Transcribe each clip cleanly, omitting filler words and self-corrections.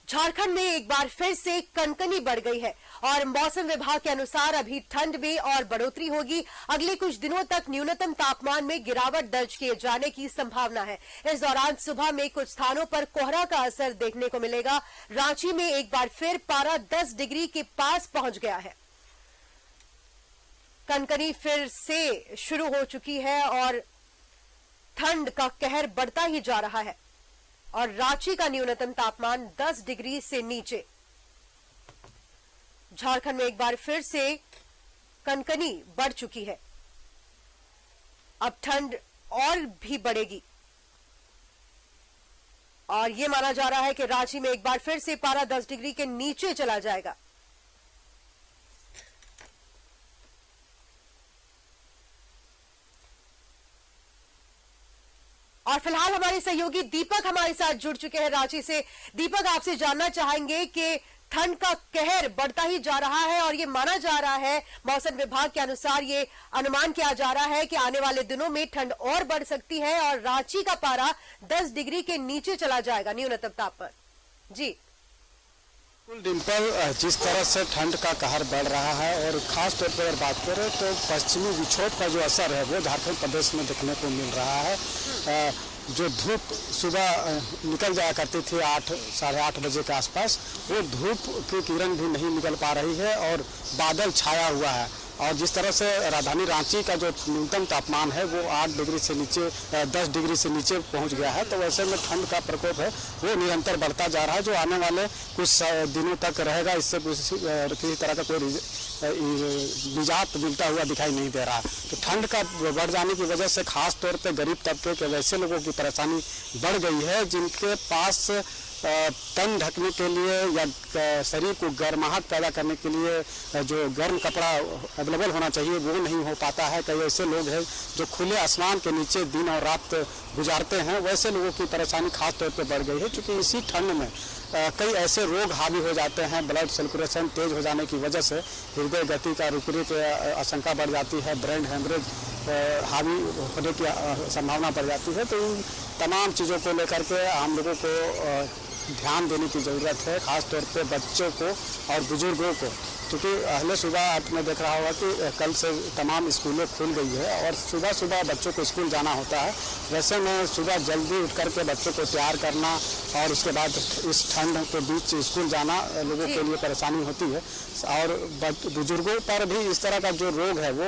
झारखंड में एक बार फिर से कनकनी बढ़ गई है और मौसम विभाग के अनुसार अभी ठंड में और बढ़ोतरी होगी। अगले कुछ दिनों तक न्यूनतम तापमान में गिरावट दर्ज किए जाने की संभावना है। इस दौरान सुबह में कुछ स्थानों पर कोहरा का असर देखने को मिलेगा। रांची में एक बार फिर पारा 10 डिग्री के पास पहुंच गया है। कनकनी फिर से शुरू हो चुकी है और ठंड का कहर बढ़ता ही जा रहा है और रांची का न्यूनतम तापमान 10 डिग्री से नीचे। झारखंड में एक बार फिर से कनकनी बढ़ चुकी है। अब ठंड और भी बढ़ेगी और यह माना जा रहा है कि रांची में एक बार फिर से पारा 10 डिग्री के नीचे चला जाएगा। और फिलहाल हमारे सहयोगी दीपक हमारे साथ जुड़ चुके हैं रांची से। दीपक, आपसे जानना चाहेंगे कि ठंड का कहर बढ़ता ही जा रहा है और ये माना जा रहा है, मौसम विभाग के अनुसार ये अनुमान किया जा रहा है कि आने वाले दिनों में ठंड और बढ़ सकती है और रांची का पारा 10 डिग्री के नीचे चला जाएगा न्यूनतम तापमान। जी डिंपल, जिस तरह से ठंड का कहर बढ़ रहा है और खास तौर पर अगर बात करें तो पश्चिमी विक्षोभ का जो असर है वो झारखंड प्रदेश में देखने को मिल रहा है। जो धूप सुबह निकल जाया करती थी 8 साढ़े 8 बजे के आसपास, वो धूप की किरण भी नहीं निकल पा रही है और बादल छाया हुआ है। और जिस तरह से राजधानी रांची का जो न्यूनतम तापमान है वो 8 डिग्री से नीचे 10 डिग्री से नीचे पहुंच गया है, तो वैसे में ठंड का प्रकोप है वो निरंतर बढ़ता जा रहा है, जो आने वाले कुछ दिनों तक रहेगा। इससे किसी तरह का कोई निजात मिलता हुआ दिखाई नहीं दे रहा। तो ठंड का बढ़ जाने की वजह से खास तौर पर गरीब तबके के वैसे लोगों की परेशानी बढ़ गई है जिनके पास तन ढकने के लिए या शरीर को गर्माहट पैदा करने के लिए जो गर्म कपड़ा अवेलेबल होना चाहिए वो नहीं हो पाता है। कई ऐसे लोग हैं जो खुले आसमान के नीचे दिन और रात गुजारते हैं, वैसे लोगों की परेशानी खास तौर पे बढ़ गई है, क्योंकि इसी ठंड में कई ऐसे रोग हावी हो जाते हैं। ब्लड सर्कुलेशन तेज हो जाने की वजह से हृदय गति का रुकने की आशंका बढ़ जाती है, ब्रेन हेमरेज हावी होने की संभावना बढ़ जाती है। तो इन तमाम चीज़ों को लेकर के हम लोगों को ध्यान देने की ज़रूरत है, खास तौर पे बच्चों को और बुजुर्गों को, क्योंकि अगले सुबह आपने देख रहा होगा कि कल से तमाम स्कूलें खुल गई है और सुबह सुबह बच्चों को स्कूल जाना होता है। वैसे में सुबह जल्दी उठ करके बच्चों को तैयार करना और उसके बाद इस ठंड के बीच स्कूल जाना लोगों के लिए परेशानी होती है। और बुजुर्गों पर भी इस तरह का जो रोग है वो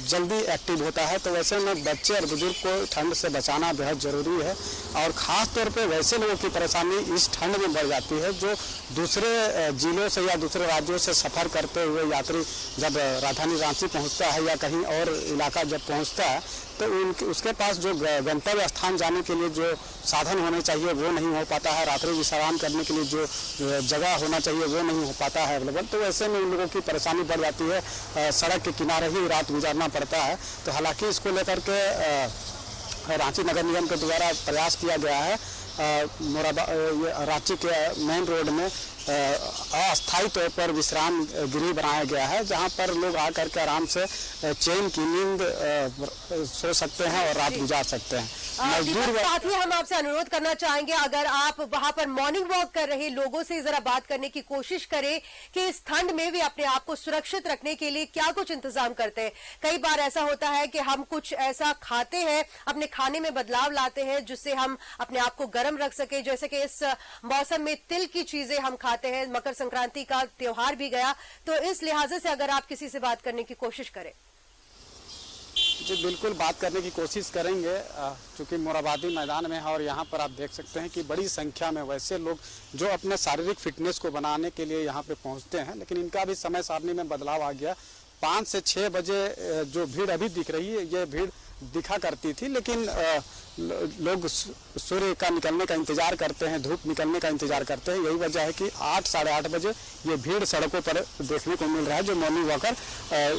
जल्दी एक्टिव होता है, तो वैसे में बच्चे और बुजुर्ग को ठंड से बचाना बेहद ज़रूरी है। और ख़ास तौर पे वैसे लोगों की परेशानी इस ठंड में बढ़ जाती है जो दूसरे जिलों से या दूसरे राज्यों से सफ़र करते हुए यात्री जब राजधानी रांची पहुंचता है या कहीं और इलाका जब पहुंचता है तो उसके पास जो गंतव्य स्थान जाने के लिए जो साधन होने चाहिए वो नहीं हो पाता है, रात्रि विश्राम करने के लिए जो जगह होना चाहिए वो नहीं हो पाता है अवेलेबल। तो ऐसे में उन लोगों की परेशानी बढ़ जाती है, सड़क के किनारे ही रात गुजारना पड़ता है। तो हालांकि इसको लेकर के रांची नगर निगम के द्वारा प्रयास किया गया है। रांची के मेन रोड में अस्थायी तौर पर विश्राम गृह बनाया गया है, जहां पर लोग आकर के आराम से चैन की नींद सो सकते हैं और रात गुजार सकते हैं। साथ ही हम आपसे अनुरोध करना चाहेंगे, अगर आप वहां पर मॉर्निंग वॉक कर रहे लोगों से जरा बात करने की कोशिश करें कि इस ठंड में भी अपने आप को सुरक्षित रखने के लिए क्या कुछ इंतजाम करते हैं। कई बार ऐसा होता है कि हम कुछ ऐसा खाते हैं, अपने खाने में बदलाव लाते हैं जिससे हम अपने आप को गर्म रख सके। जैसे कि इस मौसम में तिल की चीजें हम खाते हैं, मकर संक्रांति का त्योहार भी गया, तो इस लिहाजे से अगर आप किसी से बात करने की कोशिश करें। जी बिल्कुल बात करने की कोशिश करेंगे, चूँकि मोराबादी मैदान में है और यहाँ पर आप देख सकते हैं कि बड़ी संख्या में वैसे लोग जो अपने शारीरिक फिटनेस को बनाने के लिए यहाँ पे पहुँचते हैं, लेकिन इनका भी समय सारणी में बदलाव आ गया। 5 से 6 बजे जो भीड़ अभी दिख रही है ये भीड़ दिखा करती थी, लेकिन लोग सूर्य का निकलने का इंतजार करते हैं, धूप निकलने का इंतजार करते हैं। यही वजह है कि 8 साढ़े 8 बजे ये भीड़ सड़कों पर देखने को मिल रहा है, जो मॉर्निंग वॉकर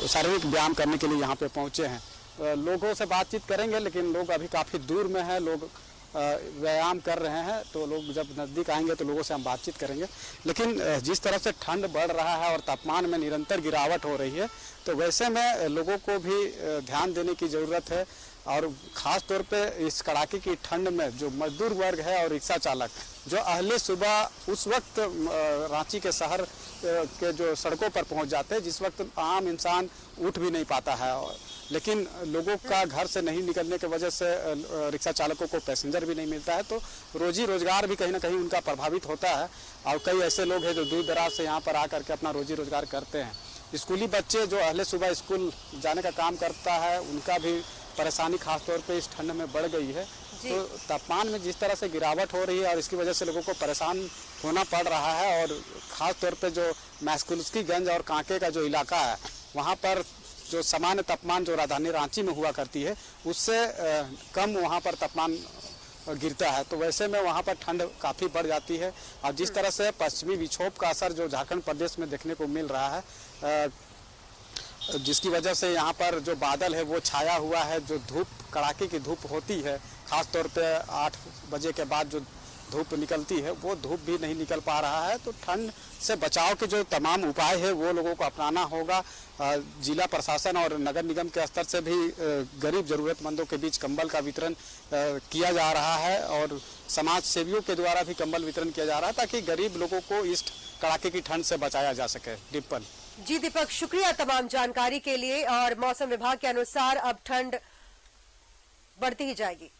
शारीरिक व्यायाम करने के लिए यहाँ पे पहुँचे हैं। लोगों से बातचीत करेंगे, लेकिन लोग अभी काफ़ी दूर में हैं, लोग व्यायाम कर रहे हैं, तो लोग जब नज़दीक आएंगे तो लोगों से हम बातचीत करेंगे। लेकिन जिस तरह से ठंड बढ़ रहा है और तापमान में निरंतर गिरावट हो रही है, तो वैसे में लोगों को भी ध्यान देने की ज़रूरत है। और ख़ास तौर पे इस कड़ाके की ठंड में जो मजदूर वर्ग है और रिक्शा चालक जो अहले सुबह उस वक्त रांची के शहर के जो सड़कों पर पहुंच जाते हैं जिस वक्त आम इंसान उठ भी नहीं पाता है, लेकिन लोगों का घर से नहीं निकलने की वजह से रिक्शा चालकों को पैसेंजर भी नहीं मिलता है, तो रोजी रोजगार भी कहीं ना कहीं उनका प्रभावित होता है। और कई ऐसे लोग हैं जो दूर दराज से यहाँ पर आकर के अपना रोजी रोजगार करते हैं। स्कूली बच्चे जो अहले सुबह स्कूल जाने का काम करता है उनका भी परेशानी खास तौर पे इस ठंड में बढ़ गई है। तो तापमान में जिस तरह से गिरावट हो रही है और इसकी वजह से लोगों को परेशान होना पड़ रहा है, और ख़ास तौर पे जो मैस्कुलस्कीगंज और कांके का जो इलाका है वहाँ पर जो सामान्य तापमान जो राजधानी रांची में हुआ करती है उससे कम वहाँ पर तापमान गिरता है, तो वैसे में वहाँ पर ठंड काफ़ी बढ़ जाती है। और जिस तरह से पश्चिमी विक्षोभ का असर जो झारखंड प्रदेश में देखने को मिल रहा है, जिसकी वजह से यहाँ पर जो बादल है वो छाया हुआ है, जो धूप कड़ाके की धूप होती है ख़ास तौर पे 8 बजे के बाद जो धूप निकलती है वो धूप भी नहीं निकल पा रहा है। तो ठंड से बचाव के जो तमाम उपाय है वो लोगों को अपनाना होगा। जिला प्रशासन और नगर निगम के स्तर से भी गरीब ज़रूरतमंदों के बीच कंबल का वितरण किया जा रहा है और समाज सेवियों के द्वारा भी कंबल वितरण किया जा रहा है ताकि गरीब लोगों को इस कड़ाके की ठंड से बचाया जा सके। डिम्पल जी दीपक, शुक्रिया तमाम जानकारी के लिए। और मौसम विभाग के अनुसार अब ठंड बढ़ती ही जाएगी।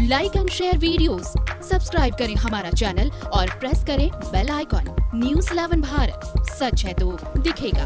Like and share videos, subscribe करें हमारा चैनल और प्रेस करें बेल आइकॉन। न्यूज़ 11 भारत, सच है तो दिखेगा।